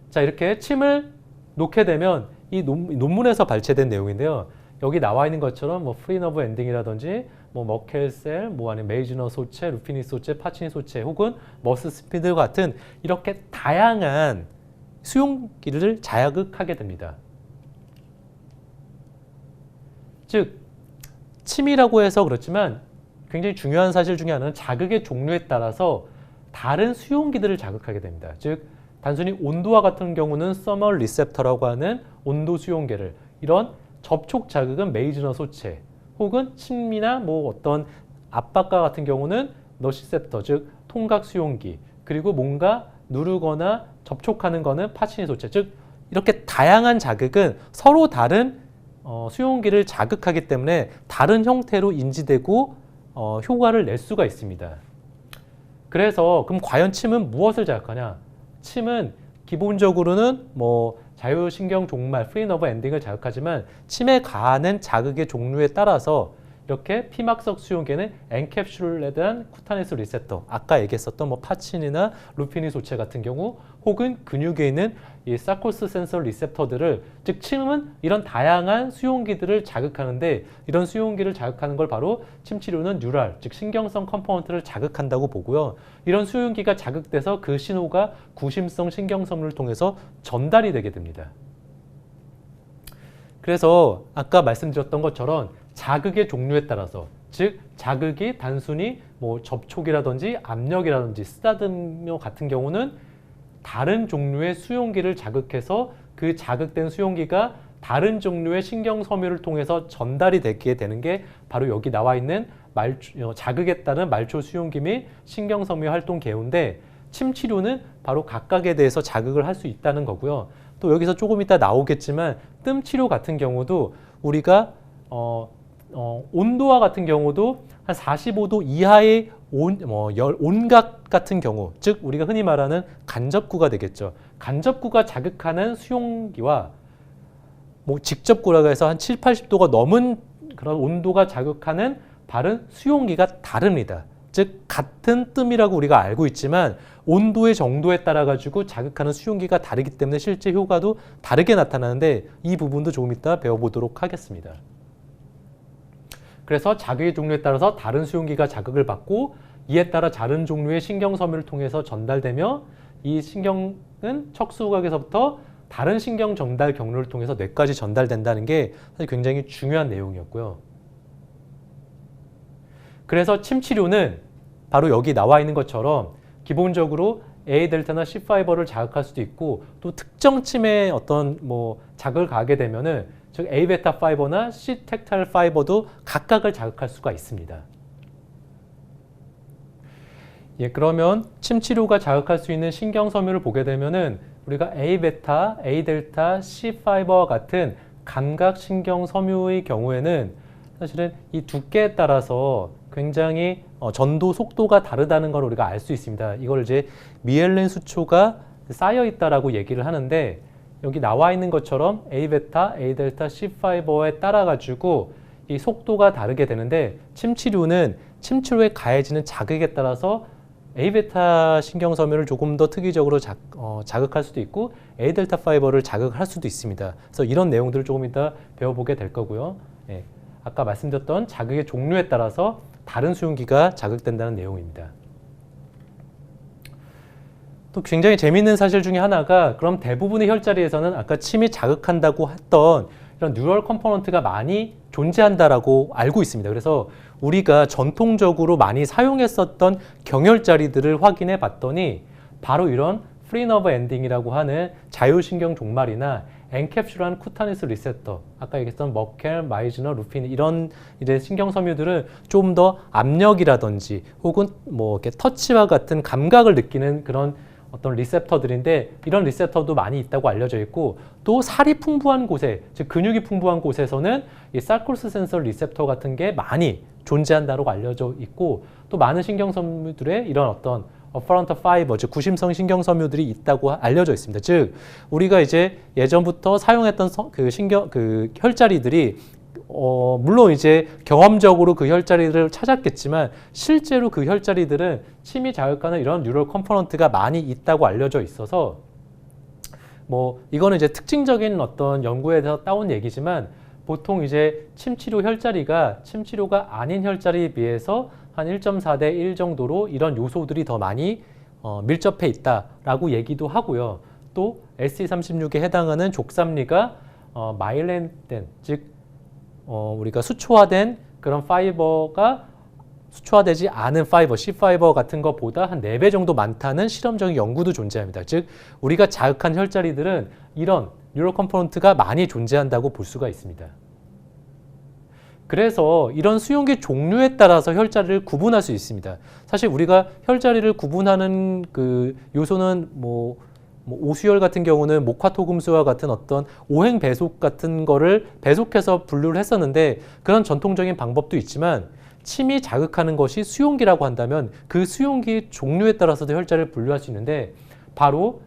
자 이렇게 침을 놓게 되면 이 논문에서 발췌된 내용인데요. 여기 나와 있는 것처럼 뭐 프리너브 엔딩이라든지 뭐 머켈셀, 뭐 아니면 메이지너 소체, 루피니 소체, 파치니 소체, 혹은 머스 스피드 같은 이렇게 다양한 수용기를 자극하게 됩니다. 즉 침이라고 해서 그렇지만 굉장히 중요한 사실 중에 하나는 자극의 종류에 따라서 다른 수용기들을 자극하게 됩니다. 즉 단순히 온도와 같은 경우는 서멀 리셉터라고 하는 온도 수용계를, 이런 접촉 자극은 메이지너 소체, 혹은 침이나 뭐 어떤 압박과 같은 경우는 너시셉터, 즉 통각 수용기, 그리고 뭔가 누르거나 접촉하는 거는 파치니 소체. 즉 이렇게 다양한 자극은 서로 다른 수용기를 자극하기 때문에 다른 형태로 인지되고 효과를 낼 수가 있습니다. 그래서 그럼 과연 침은 무엇을 자극하냐? 침은 기본적으로는 뭐 자율신경 종말, 프리 너브 엔딩을 자극하지만 침에 가하는 자극의 종류에 따라서 이렇게 피막석 수용계는 엔캡슐레드한 쿠타네스 리셉터, 아까 얘기했었던 뭐 파친이나 루피닌 소체 같은 경우, 혹은 근육에 있는 이 사코스 센서 리셉터들을, 즉 침은 이런 다양한 수용기들을 자극하는데, 이런 수용기를 자극하는 걸 바로 침 치료는 뉴랄, 즉 신경성 컴포넌트를 자극한다고 보고요. 이런 수용기가 자극돼서 그 신호가 구심성 신경섬유를 통해서 전달이 되게 됩니다. 그래서 아까 말씀드렸던 것처럼 자극의 종류에 따라서, 즉 자극이 단순히 뭐 접촉이라든지 압력이라든지 쓰다듬며 같은 경우는 다른 종류의 수용기를 자극해서 그 자극된 수용기가 다른 종류의 신경섬유를 통해서 전달이 되게 되는 게 바로 여기 나와 있는 자극에 따른 말초 수용기 및 신경섬유 활동 개요인데, 침 치료는 바로 각각에 대해서 자극을 할 수 있다는 거고요. 또 여기서 조금 이따 나오겠지만 뜸 치료 같은 경우도 우리가 온도와 같은 경우도 한 45도 이하의 온각 같은 경우, 즉 우리가 흔히 말하는 간접구가 되겠죠. 간접구가 자극하는 수용기와 뭐 직접구라고 해서 한 7, 80도가 넘은 그런 온도가 자극하는 다른 수용기가 다릅니다. 즉 같은 뜸이라고 우리가 알고 있지만 온도의 정도에 따라 가지고 자극하는 수용기가 다르기 때문에 실제 효과도 다르게 나타나는데, 이 부분도 조금 이따 배워보도록 하겠습니다. 그래서 자극의 종류에 따라서 다른 수용기가 자극을 받고, 이에 따라 다른 종류의 신경섬유를 통해서 전달되며, 이 신경은 척수각에서부터 다른 신경 전달 경로를 통해서 뇌까지 전달된다는 게 사실 굉장히 중요한 내용이었고요. 그래서 침 치료는 바로 여기 나와 있는 것처럼 기본적으로 A 델타나 C 파이버를 자극할 수도 있고, 또 특정 침에 어떤 뭐 자극을 가하게 되면은, 즉 A 베타 파이버나 C 텍타일 파이버도 각각을 자극할 수가 있습니다. 예, 그러면 침 치료가 자극할 수 있는 신경섬유를 보게 되면은 우리가 A 베타, A 델타, C 파이버와 같은 감각 신경섬유의 경우에는 사실은 이 두께에 따라서 굉장히 전도 속도가 다르다는 걸 우리가 알 수 있습니다. 이걸 이제 미엘린 수초가 쌓여 있다라고 얘기를 하는데, 여기 나와 있는 것처럼 A 베타, A 델타, C 파이버에 따라 가지고 이 속도가 다르게 되는데, 침 치료는 침 치료에 가해지는 자극에 따라서 A 베타 신경섬유를 조금 더 특이적으로 자극할 수도 있고, A 델타 파이버를 자극할 수도 있습니다. 그래서 이런 내용들을 조금 이따 배워보게 될 거고요. 예, 아까 말씀드렸던 자극의 종류에 따라서 다른 수용기가 자극된다는 내용입니다. 또 굉장히 재미있는 사실 중에 하나가, 그럼 대부분의 혈자리에서는 아까 침이 자극한다고 했던 이런 뉴럴 컴포넌트가 많이 존재한다라고 알고 있습니다. 그래서 우리가 전통적으로 많이 사용했었던 경혈자리들을 확인해 봤더니 바로 이런 프리 너브 엔딩이라고 하는 자율신경 종말이나 엔캡슐한 쿠타네스 리셉터, 아까 얘기했던 머켈, 마이즈너, 루피닌, 이런 이제 신경섬유들은 좀 더 압력이라든지 혹은 뭐 이렇게 터치와 같은 감각을 느끼는 그런 어떤 리셉터들인데, 이런 리셉터도 많이 있다고 알려져 있고, 또 살이 풍부한 곳에, 즉 근육이 풍부한 곳에서는 이 사코스 센서 리셉터 같은 게 많이 존재한다고 알려져 있고, 또 많은 신경섬유들의 이런 어떤 어퍼런트 파이버, 즉 구심성 신경섬유들이 있다고 알려져 있습니다. 즉 우리가 이제 예전부터 사용했던 그 혈자리들이 물론 이제 경험적으로 그 혈자리들을 찾았겠지만, 실제로 그 혈자리들은 침이 자극하는 이런 뉴럴 컴포넌트가 많이 있다고 알려져 있어서, 뭐 이거는 이제 특징적인 어떤 연구에서 따온 얘기지만, 보통 이제 침치료 혈자리가 침치료가 아닌 혈자리에 비해서 한 1.4대 1 정도로 이런 요소들이 더 많이 밀접해 있다라고 얘기도 하고요. 또 SE36에 해당하는 족삼리가 마일렌된, 즉 우리가 수초화된 그런 파이버가 수초화되지 않은 파이버, C 파이버 같은 것보다 한 4배 정도 많다는 실험적인 연구도 존재합니다. 즉 우리가 자극한 혈자리들은 이런 뉴럴 컴포넌트가 많이 존재한다고 볼 수가 있습니다. 그래서 이런 수용기 종류에 따라서 혈자리를 구분할 수 있습니다. 사실 우리가 혈자리를 구분하는 그 요소는 뭐 오수열 같은 경우는 목화토금수와 같은 어떤 오행 배속 같은 거를 배속해서 분류를 했었는데, 그런 전통적인 방법도 있지만 침이 자극하는 것이 수용기라고 한다면 그 수용기 종류에 따라서도 혈자리를 분류할 수 있는데, 바로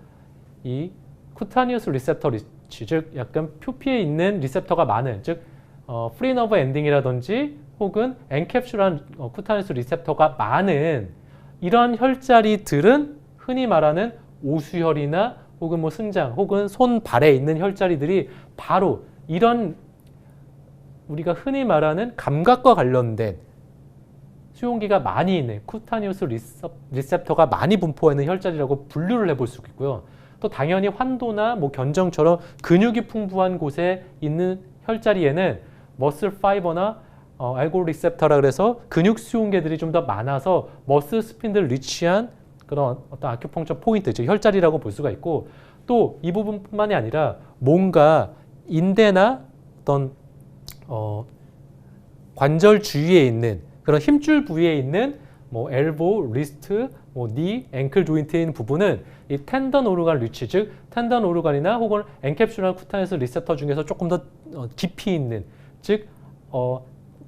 이 쿠타니우스 리셉터 리치, 즉 약간 표피에 있는 리셉터가 많은, 즉 프리너브 엔딩이라든지 혹은 엔캡슐한 쿠타니우스 리셉터가 많은 이러한 혈자리들은 흔히 말하는 오수혈이나 혹은 뭐 승장 혹은 손발에 있는 혈자리들이 바로 이런 우리가 흔히 말하는 감각과 관련된 수용기가 많이 있는 쿠타니우스 리셉터가 많이 분포하는 혈자리라고 분류를 해볼 수 있고요. 또 당연히 환도나 뭐 견정처럼 근육이 풍부한 곳에 있는 혈자리에는 머슬 파이버나 알고 리셉터라 그래서 근육 수용계들이 좀 더 많아서 머슬 스핀들 리치한 그런 어떤 아큐펑처 포인트, 즉 혈자리라고 볼 수가 있고, 또 이 부분뿐만이 아니라 뭔가 인대나 어떤 관절 주위에 있는 그런 힘줄 부위에 있는 뭐 엘보, 리스트, 뭐 니, 앵클 조인트에 있는 부분은 이 텐던 오르간 리치, 즉 텐던 오르간이나 혹은 엔캡슐한 쿠타니우스 리셉터 중에서 조금 더 깊이 있는, 즉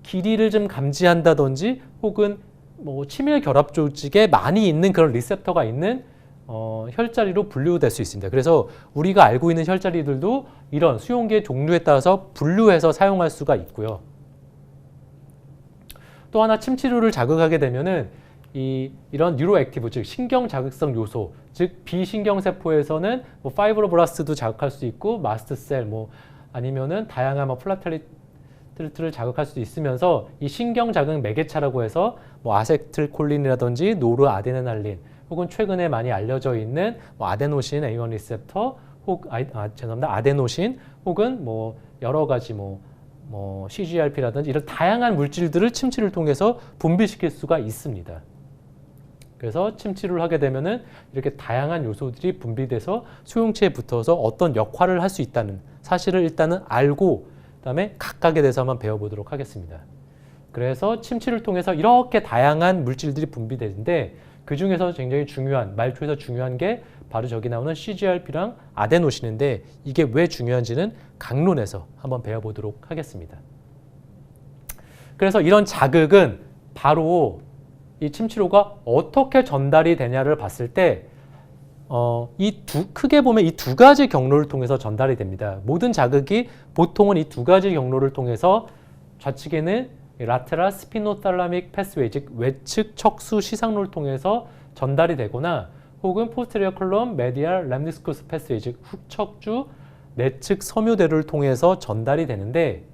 길이를 좀 감지한다든지 혹은 뭐 치밀 결합 조직에 많이 있는 그런 리셉터가 있는 혈자리로 분류될 수 있습니다. 그래서 우리가 알고 있는 혈자리들도 이런 수용기의 종류에 따라서 분류해서 사용할 수가 있고요. 또 하나 침치료를 자극하게 되면은 이런 뉴로액티브, 즉 신경 자극성 요소, 즉 비신경세포에서는 뭐 파이브로블라스트도 자극할 수 있고 마스트셀, 뭐 아니면은 다양한 뭐 플라텔리트를 자극할 수도 있으면서 이 신경 자극 매개차라고 해서 뭐 아세틸콜린이라든지 노르아데레날린 혹은 최근에 많이 알려져 있는 뭐 아데노신 A1 리셉터 죄송합니다. 아데노신 혹은 뭐 여러 가지 뭐 CGRP라든지 이런 다양한 물질들을 침치를 통해서 분비시킬 수가 있습니다. 그래서 침치를 하게 되면은 이렇게 다양한 요소들이 분비돼서 수용체에 붙어서 어떤 역할을 할 수 있다는 사실을 일단은 알고 그다음에 각각에 대해서 한번 배워보도록 하겠습니다. 그래서 침치를 통해서 이렇게 다양한 물질들이 분비되는데 그 중에서 굉장히 중요한, 말초에서 중요한 게 바로 저기 나오는 CGRP랑 아데노신인데 이게 왜 중요한지는 강론에서 한번 배워보도록 하겠습니다. 그래서 이런 자극은 바로 이 침치료가 어떻게 전달이 되냐를 봤을 때 크게 보면 이 두 가지 경로를 통해서 전달이 됩니다. 모든 자극이 보통은 이 두 가지 경로를 통해서 좌측에는 라테랄 스피노탈라믹 패스웨이, 즉 외측 척수 시상로를 통해서 전달이 되거나 혹은 포스테리어 컬럼 메디알 램니스쿠스 패스웨이, 즉 후척주 내측 섬유대를 통해서 전달이 되는데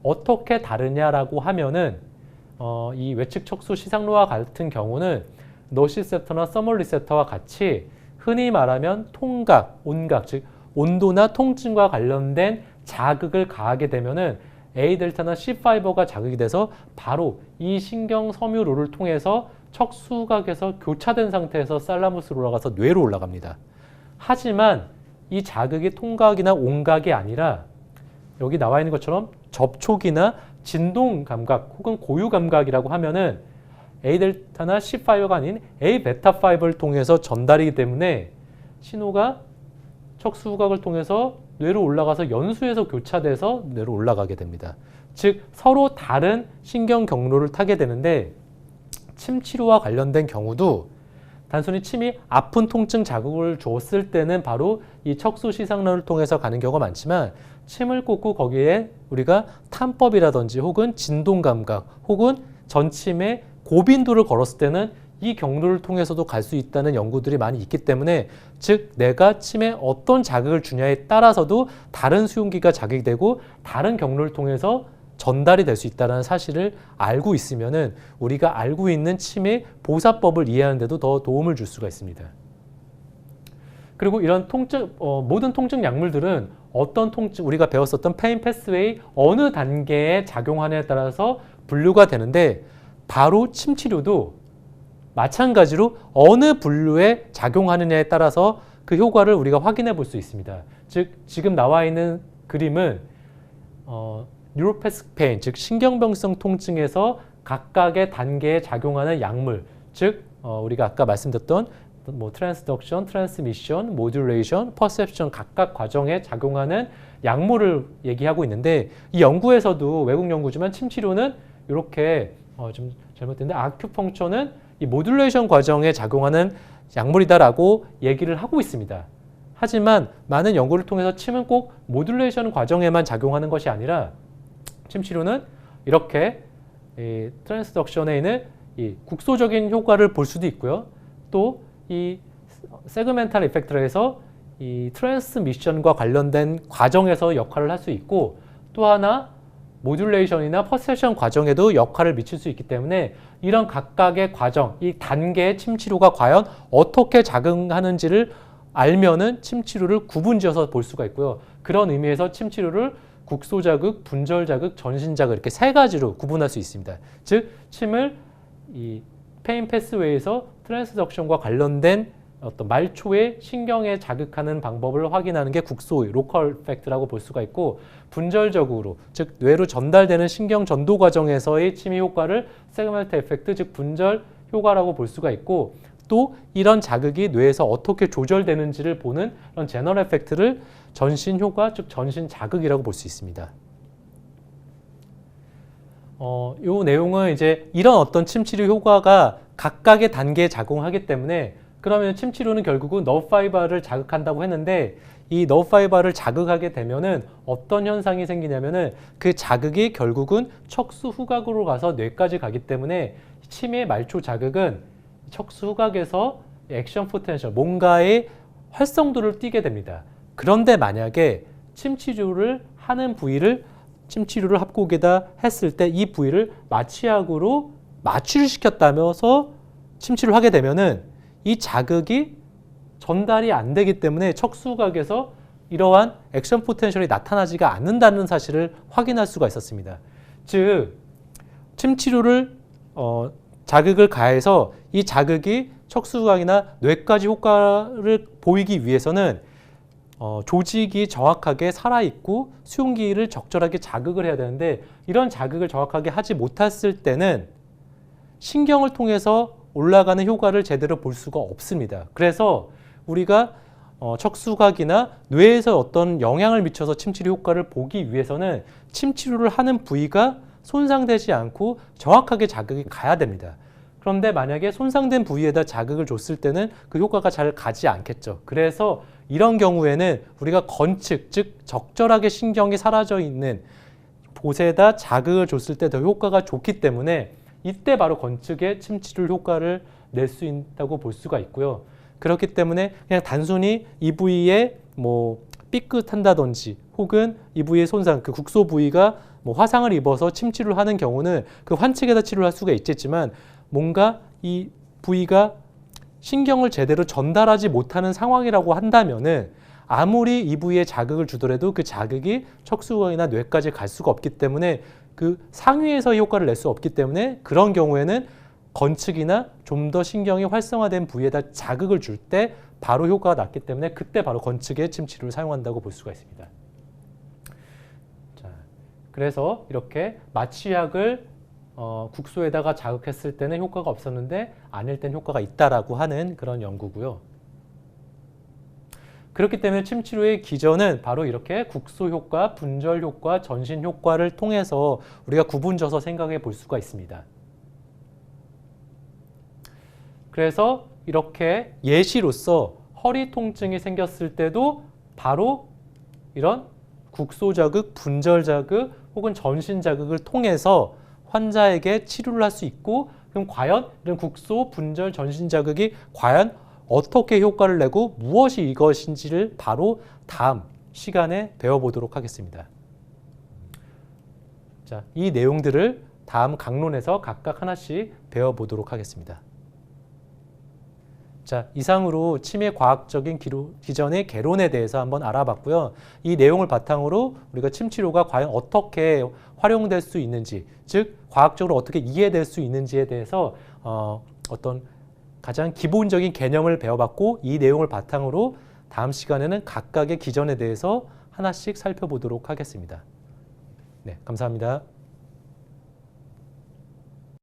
어떻게 다르냐라고 하면은 이 외측 척수 시상로와 같은 경우는 노시셉터나 서멀 리셉터와 같이 흔히 말하면 통각, 온각, 즉 온도나 통증과 관련된 자극을 가하게 되면은 A델타나 C 파이버가 자극이 돼서 바로 이 신경 섬유로를 통해서 척수각에서 교차된 상태에서 살라무스로 올라가서 뇌로 올라갑니다. 하지만 이 자극이 통각이나 온각이 아니라 여기 나와 있는 것처럼 접촉이나 진동 감각 혹은 고유 감각이라고 하면은 A델타나 C5가 아닌 A베타5를 통해서 전달이기 때문에 신호가 척수각을 통해서 뇌로 올라가서 연수에서 교차돼서 뇌로 올라가게 됩니다. 즉 서로 다른 신경 경로를 타게 되는데 침치료와 관련된 경우도 단순히 침이 아픈 통증 자극을 줬을 때는 바로 이 척수 시상로를 통해서 가는 경우가 많지만 침을 꽂고 거기에 우리가 탐법이라든지 혹은 진동 감각 혹은 전침에 고빈도를 걸었을 때는 이 경로를 통해서도 갈 수 있다는 연구들이 많이 있기 때문에 즉 내가 침에 어떤 자극을 주냐에 따라서도 다른 수용기가 자극이 되고 다른 경로를 통해서 전달이 될 수 있다는 사실을 알고 있으면은 우리가 알고 있는 침의 보사법을 이해하는 데도 더 도움을 줄 수가 있습니다. 그리고 이런 모든 통증 약물들은 어떤 통증, 우리가 배웠었던 페인 패스웨이 어느 단계에 작용하느냐에 따라서 분류가 되는데 바로 침치료도 마찬가지로 어느 분류에 작용하느냐에 따라서 그 효과를 우리가 확인해 볼 수 있습니다. 즉 지금 나와 있는 그림은 뉴로패스틱 페인, 즉 신경병성 통증에서 각각의 단계에 작용하는 약물, 즉 우리가 아까 말씀드렸던 뭐 트랜스덕션, 트랜스미션, 모듈레이션, 퍼셉션 각각 과정에 작용하는 약물을 얘기하고 있는데 이 연구에서도 외국 연구지만 침치료는 이렇게 좀 잘못됐는데 아큐펑처는 이 모듈레이션 과정에 작용하는 약물이다라고 얘기를 하고 있습니다. 하지만 많은 연구를 통해서 침은 꼭 모듈레이션 과정에만 작용하는 것이 아니라 침 치료는 이렇게 이 트랜스덕션에 있는 이 국소적인 효과를 볼 수도 있고요. 또 이 세그멘탈 이펙트로 해서 이 트랜스미션과 관련된 과정에서 역할을 할 수 있고, 또 하나 모듈레이션이나 퍼세션 과정에도 역할을 미칠 수 있기 때문에 이런 각각의 과정, 이 단계의 침 치료가 과연 어떻게 작용하는지를 알면은 침 치료를 구분지어서 볼 수가 있고요. 그런 의미에서 침 치료를 국소 자극, 분절 자극, 전신 자극 이렇게 세 가지로 구분할 수 있습니다. 즉 침을 이 페인 패스웨이에서 트랜스덕션과 관련된 어떤 말초의 신경에 자극하는 방법을 확인하는 게 국소의 로컬 팩트라고 볼 수가 있고, 분절적으로 즉 뇌로 전달되는 신경 전도 과정에서의 침의 효과를 세그멘트 에펙트 즉 분절 효과라고 볼 수가 있고, 또 이런 자극이 뇌에서 어떻게 조절되는지를 보는 그런 제너럴 에펙트를 전신 효과 즉 전신 자극이라고 볼 수 있습니다. 이 내용은 이제 이런 어떤 침 치료 효과가 각각의 단계에 작용하기 때문에, 그러면 침 치료는 결국은 너브 파이버를 자극한다고 했는데, 이 너브 파이버를 자극하게 되면은 어떤 현상이 생기냐면은 그 자극이 결국은 척수 후각으로 가서 뇌까지 가기 때문에 침의 말초 자극은 척수 후각에서 액션 포텐셜, 뭔가의 활성도를 띠게 됩니다. 그런데 만약에 침 치료를 하는 부위를 침 치료를 합곡에다 했을 때 이 부위를 마취약으로 마취를 시켰다면서 침 치료를 하게 되면은 이 자극이 전달이 안 되기 때문에 척수각에서 이러한 액션 포텐셜이 나타나지가 않는다는 사실을 확인할 수가 있었습니다. 즉, 침 치료를 자극을 가해서 이 자극이 척수각이나 뇌까지 효과를 보이기 위해서는 조직이 정확하게 살아있고 수용기를 적절하게 자극을 해야 되는데, 이런 자극을 정확하게 하지 못했을 때는 신경을 통해서 올라가는 효과를 제대로 볼 수가 없습니다. 그래서 우리가 척수각이나 뇌에서 어떤 영향을 미쳐서 침치료 효과를 보기 위해서는 침치료를 하는 부위가 손상되지 않고 정확하게 자극이 가야 됩니다. 그런데 만약에 손상된 부위에다 자극을 줬을 때는 그 효과가 잘 가지 않겠죠. 그래서 이런 경우에는 우리가 건측, 즉 적절하게 신경이 사라져 있는 곳에다 자극을 줬을 때 더 효과가 좋기 때문에 이때 바로 건측의 침치료 효과를 낼 수 있다고 볼 수가 있고요. 그렇기 때문에 그냥 단순히 이 부위에 뭐 삐끗한다든지 혹은 이 부위의 손상, 그 국소 부위가 뭐 화상을 입어서 침치료를 하는 경우는 그 환측에다 치료를 할 수가 있겠지만, 뭔가 이 부위가 신경을 제대로 전달하지 못하는 상황이라고 한다면은 아무리 이 부위에 자극을 주더라도 그 자극이 척수각이나 뇌까지 갈 수가 없기 때문에 그 상위에서 효과를 낼 수 없기 때문에, 그런 경우에는 건측이나 좀 더 신경이 활성화된 부위에다 자극을 줄 때 바로 효과가 났기 때문에 그때 바로 건측의 침치료를 사용한다고 볼 수가 있습니다. 자, 그래서 이렇게 마취약을 국소에다가 자극했을 때는 효과가 없었는데 아닐 땐 효과가 있다라고 하는 그런 연구고요. 그렇기 때문에 침치료의 기전은 바로 이렇게 국소 효과, 분절 효과, 전신 효과를 통해서 우리가 구분져서 생각해 볼 수가 있습니다. 그래서 이렇게 예시로서 허리 통증이 생겼을 때도 바로 이런 국소 자극, 분절 자극 혹은 전신 자극을 통해서 환자에게 치료를 할 수 있고, 그럼 과연 이런 국소, 분절, 전신 자극이 과연 어떻게 효과를 내고 무엇이 이것인지를 바로 다음 시간에 배워보도록 하겠습니다. 자, 이 내용들을 다음 강론에서 각각 하나씩 배워보도록 하겠습니다. 자, 이상으로 치매 과학적인 기전의 개론에 대해서 한번 알아봤고요. 이 내용을 바탕으로 우리가 침치료가 과연 어떻게 활용될 수 있는지, 즉 과학적으로 어떻게 이해될 수 있는지에 대해서 어떤 가장 기본적인 개념을 배워봤고, 이 내용을 바탕으로 다음 시간에는 각각의 기전에 대해서 하나씩 살펴보도록 하겠습니다. 네, 감사합니다.